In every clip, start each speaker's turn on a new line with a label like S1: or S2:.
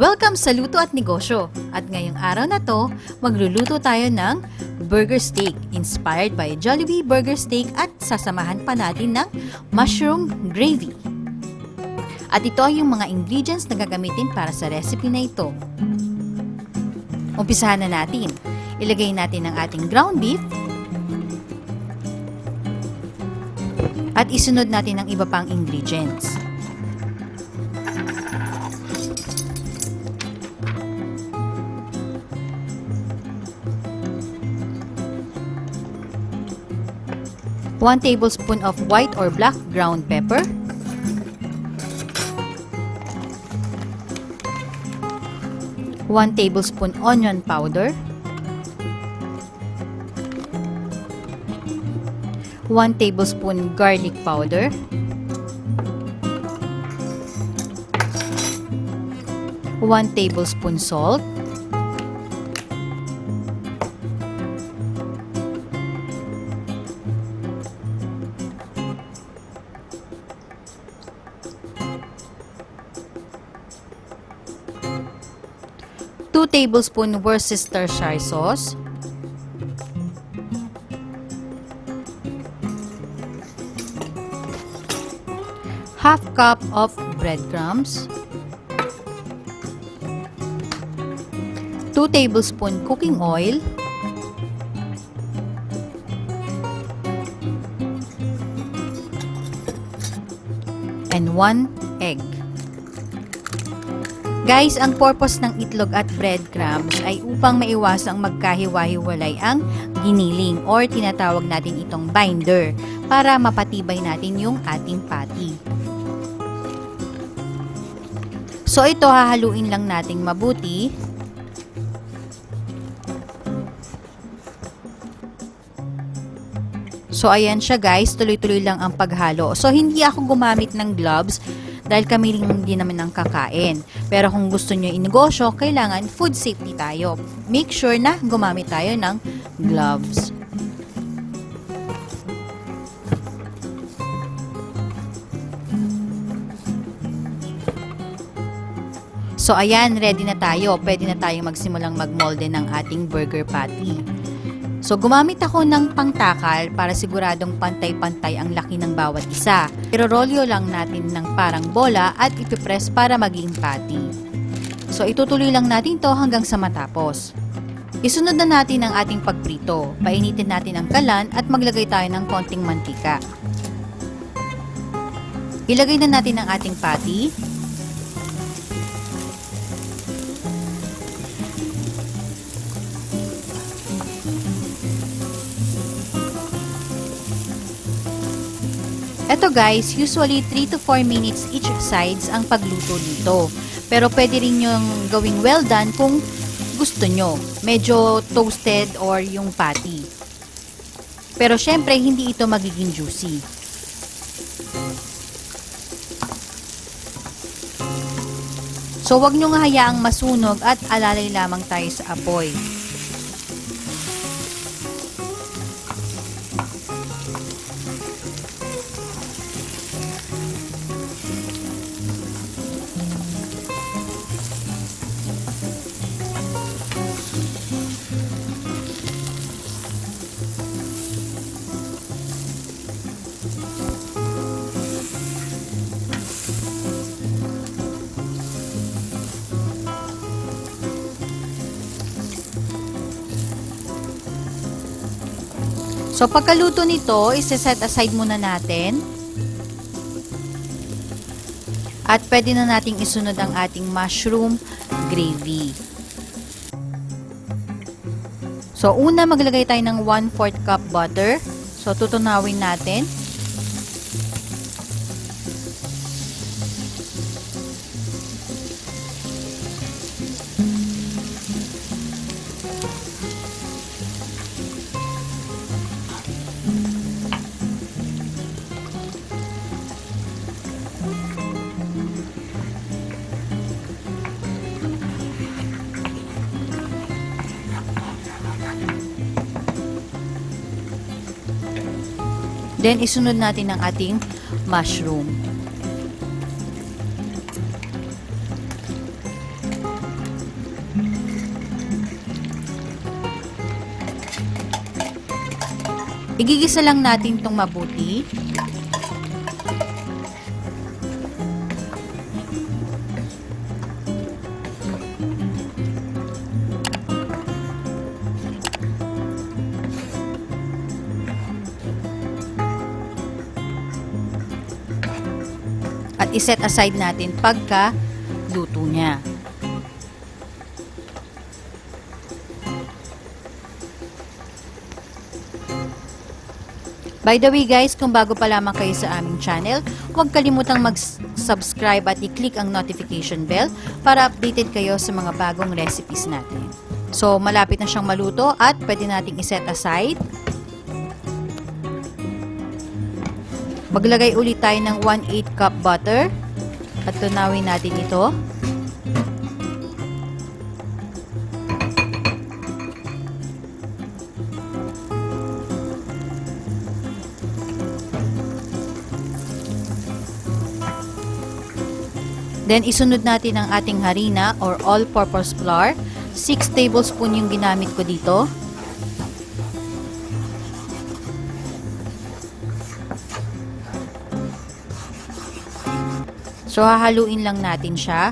S1: Welcome sa Luto at Negosyo. At ngayong araw na to, magluluto tayo ng burger steak inspired by Jollibee burger steak at sasamahan pa natin ng mushroom gravy. At ito ay yung mga ingredients na gagamitin para sa recipe na ito. Umpisahan na natin. Ilagay natin ang ating ground beef at isunod natin ang iba pang ingredients. One tablespoon of white or black ground pepper, 1 tablespoon onion powder, 1 tablespoon garlic powder, 1 tablespoon salt, 2 tablespoon worcestershire sauce, half cup of breadcrumbs, 2 tablespoon cooking oil, and 1 egg. Guys, ang purpose ng itlog at breadcrumbs ay upang maiwasang magkahiwa-hiwalay ang giniling or tinatawag natin itong binder para mapatibay natin yung ating patty. So ito hahaluin lang nating mabuti. So ayan siya guys, tuloy-tuloy lang ang paghalo. So hindi ako gumamit ng gloves dahil kami hindi naman ang kakain. Pero kung gusto nyo inegosyo, kailangan food safety tayo. Make sure na gumamit tayo ng gloves. So ayan, ready na tayo. Pwede na tayong magsimulang magmolde ng ating burger patty. So, gumamit ako ng pangtakal para siguradong pantay-pantay ang laki ng bawat isa. Irorolyo lang natin ng parang bola at ipipress para maging patty. So, itutuloy lang natin to hanggang sa matapos. Isunod na natin ang ating pagprito. Painitin natin ang kalan at maglagay tayo ng konting mantika. Ilagay na natin ang ating patty. Ito guys, usually 3 to 4 minutes each sides ang pagluto dito. Pero pwede rin yung gawing well done kung gusto nyo. Medyo toasted or yung patty. Pero syempre, hindi ito magiging juicy. So, wag nyo nga hayaang masunog at alalay lamang tayo sa apoy. So, pagkaluto nito, isi-set aside muna natin. At pwede na nating isunod ang ating mushroom gravy. So, una maglagay tayo ng 1/4 cup butter. So, tutunawin natin. Then, isunod natin ang ating mushroom. Igigisa lang natin itong mabuti. At iset aside natin pagka luto niya. By the way guys, kung bago pa lamang kayo sa aming channel, huwag kalimutang mag-subscribe at i-click ang notification bell para updated kayo sa mga bagong recipes natin. So, malapit na siyang maluto at pwede nating iset aside. Maglagay ulit tayo ng 1/8 cup butter at tunawin natin ito. Then, isunod natin ang ating harina or all-purpose flour. 6 tablespoon yung ginamit ko dito. So, hahaluin lang natin siya.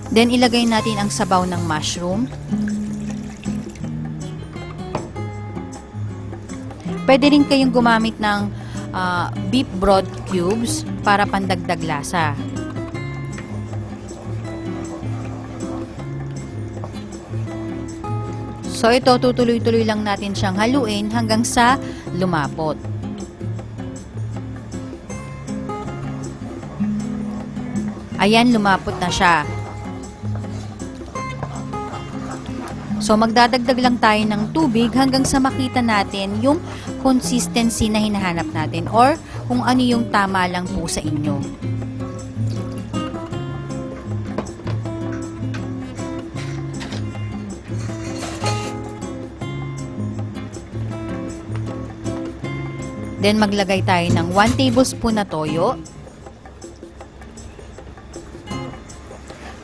S1: Then, ilagay natin ang sabaw ng mushroom. Pwede rin kayong gumamit ng beef broth cubes para pandagdag lasa. So, ito, tutuloy-tuloy lang natin siyang haluin hanggang sa lumapot. Ayan, lumapot na siya. So, magdadagdag lang tayo ng tubig hanggang sa makita natin yung consistency na hinahanap natin or kung ano yung tama lang po sa inyo. Then, maglagay tayo ng 1 tablespoon na toyo.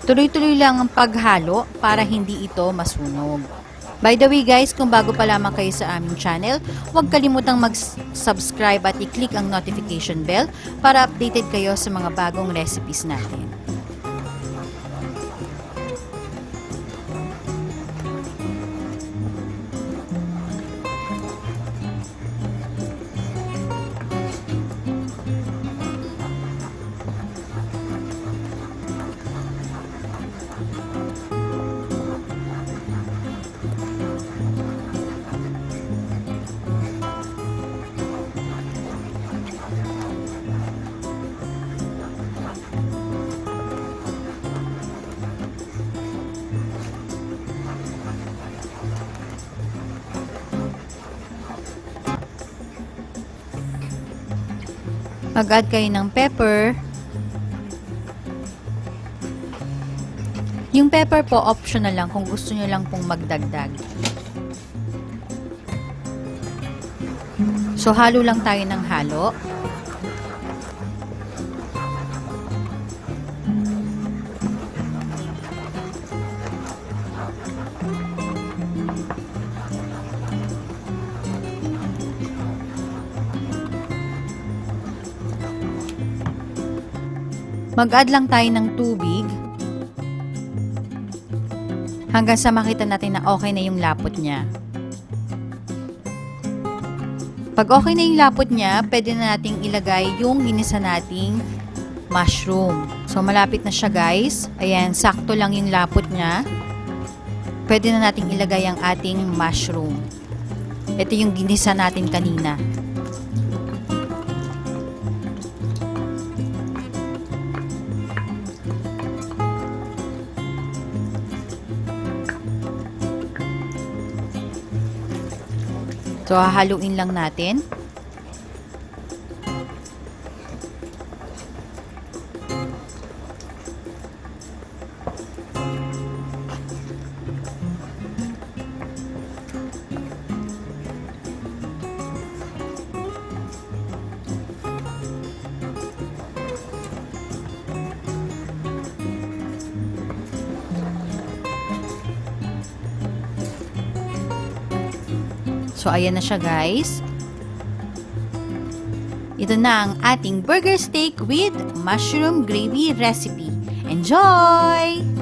S1: Tuloy-tuloy lang ang paghalo para hindi ito masunog. By the way guys, kung bago pa lamang kayo sa aming channel, huwag kalimutang mag-subscribe at i-click ang notification bell para updated kayo sa mga bagong recipes natin. Mag-add kayo ng pepper. Yung pepper po, optional lang kung gusto nyo lang pong magdagdag. So, halo lang tayo ng halo. Mag-add lang tayo ng tubig hanggang sa makita natin na okay na yung lapot niya. Pag okay na yung lapot niya, pwede na nating ilagay yung ginisa nating mushroom. So, malapit na siya guys. Ayan, sakto lang yung lapot niya. Pwede na nating ilagay ang ating mushroom. Ito yung ginisa natin kanina. So, hahaluin lang natin. So, ayan na siya guys. Ito na ang ating burger steak with mushroom gravy recipe. Enjoy!